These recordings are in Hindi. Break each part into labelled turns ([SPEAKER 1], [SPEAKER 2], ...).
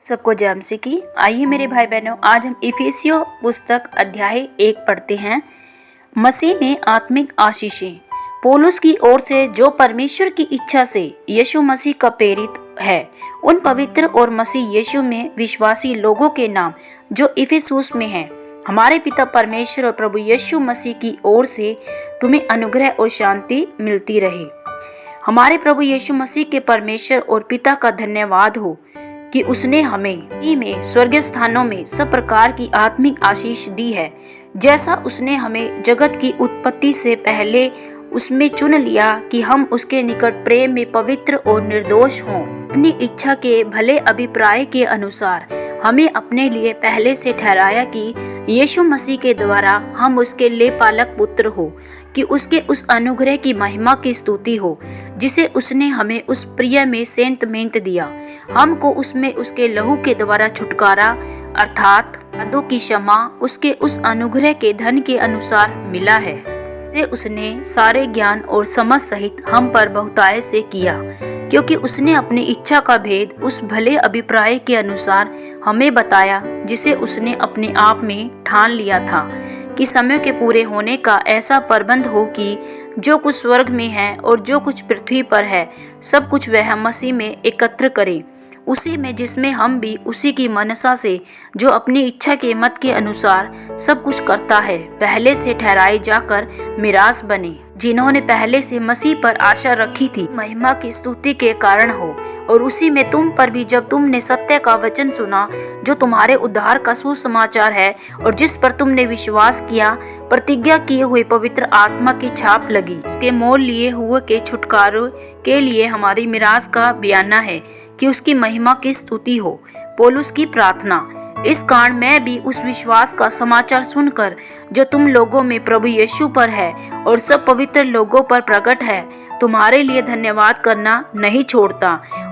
[SPEAKER 1] सबको जय मसीह की। आइए मेरे भाई बहनों, आज हम इफिसियों पुस्तक अध्याय 1 पढ़ते हैं। मसीह में आत्मिक आशीषें। पौलुस की ओर से, जो परमेश्वर की इच्छा से यीशु मसीह का प्रेरित है, उन पवित्र और मसीह यीशु में विश्वासी लोगों के नाम जो इफिसुस में हैं, हमारे पिता परमेश्वर और प्रभु यीशु मसीह की ओर से तुम्हें अनुग्रह और शांति मिलती रहे। हमारे प्रभु यीशु मसीह के परमेश्वर और पिता का धन्यवाद हो कि उसने हमें स्वर्गीय स्थानों में सब प्रकार की आत्मिक आशीष दी है, जैसा उसने हमें जगत की उत्पत्ति से पहले उसमें चुन लिया कि हम उसके निकट प्रेम में पवित्र और निर्दोष हों। अपनी इच्छा के भले अभिप्राय के अनुसार हमें अपने लिए पहले से ठहराया कि यीशु मसीह के द्वारा हम उसके लेपालक पुत्र हो, कि उसके उस अनुग्रह की महिमा की स्तुति हो जिसे उसने हमें उस प्रिय में सेंतमेंत दिया। हमको उसमें उसके लहू के द्वारा छुटकारा अर्थात अपराधों की क्षमा उसके उस अनुग्रह के धन के अनुसार मिला है, से उसने सारे ज्ञान और समझ सहित हम पर बहुतायत से किया, क्योंकि उसने अपनी इच्छा का भेद उस भले अभिप्राय के अनुसार हमें बताया, जिसे उसने अपने आप में ठान लिया था कि समय के पूरे होने का ऐसा प्रबंध हो कि जो कुछ स्वर्ग में है और जो कुछ पृथ्वी पर है, सब कुछ वह मसीह में एकत्र करे, उसी में जिसमें हम भी उसी की मनसा से, जो अपनी इच्छा के मत के अनुसार सब कुछ करता है, पहले से ठहराए जाकर मिरास बने, जिन्होंने पहले से मसीह पर आशा रखी थी, महिमा की स्तुति के कारण हो। और उसी में तुम पर भी, जब तुमने सत्य का वचन सुना, जो तुम्हारे उद्धार का सुसमाचार है, और जिस पर तुमने विश्वास किया, प्रतिज्ञा किए हुए पवित्र आत्मा की छाप लगी, उसके मोल लिए हुए के छुटकारे के लिए हमारी मिरास का बयाना है कि उसकी महिमा की स्तुति हो। पौलुस की प्रार्थना। इस कारण मैं भी उस विश्वास का समाचार सुनकर, जो तुम लोगों में प्रभु यीशु पर है और सब पवित्र लोगों पर प्रकट है, तुम्हारे लिए धन्यवाद करना नहीं छोड़ता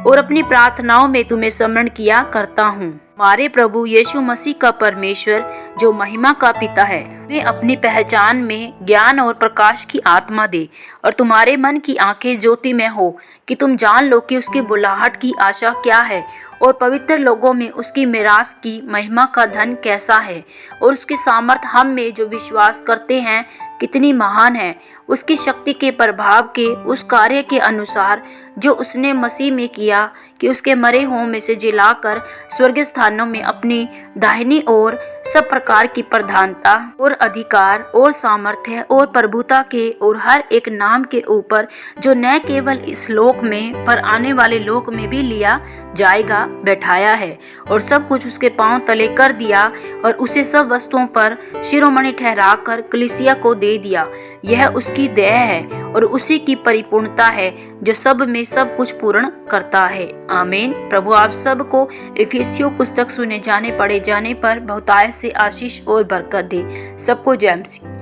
[SPEAKER 1] और अपनी प्रार्थनाओं में तुम्हें स्मरण किया करता हूँ। हमारे प्रभु यीशु मसीह का परमेश्वर, जो महिमा का पिता है, वे अपनी पहचान में ज्ञान और प्रकाश की आत्मा दे, और तुम्हारे मन की आंखें ज्योति में हो, कि तुम जान लो कि उसकी बुलाहट की आशा क्या है, और पवित्र लोगों में उसकी मिरास की महिमा का धन कैसा है, और उसकी सामर्थ हम में जो विश्वास करते हैं कितनी महान है, उसकी शक्ति के प्रभाव के उस कार्य के अनुसार जो उसने मसीह में किया, कि उसके मरे हुओं में से जिलाकर स्वर्गीय स्थानों में अपनी दाहिनी ओर सब प्रकार की प्रधानता और अधिकार और सामर्थ्य और प्रभुता के और हर एक नाम के ऊपर, जो न केवल इस लोक में पर आने वाले लोक में भी लिया जाएगा, बैठाया है, और सब कुछ उसके पांव तले कर दिया, और उसे सब वस्तुओं पर शिरोमणि ठहराकर कलीसिया को दे दिया। यह उसकी दया है और उसी की परिपूर्णता है, जो सब में सब कुछ पूर्ण करता है। आमीन। प्रभु आप सबको इफिसियों पुस्तक सुने जाने पढ़े जाने पर बहुतायत से आशीष और बरकत दे। सबको जय मसीह।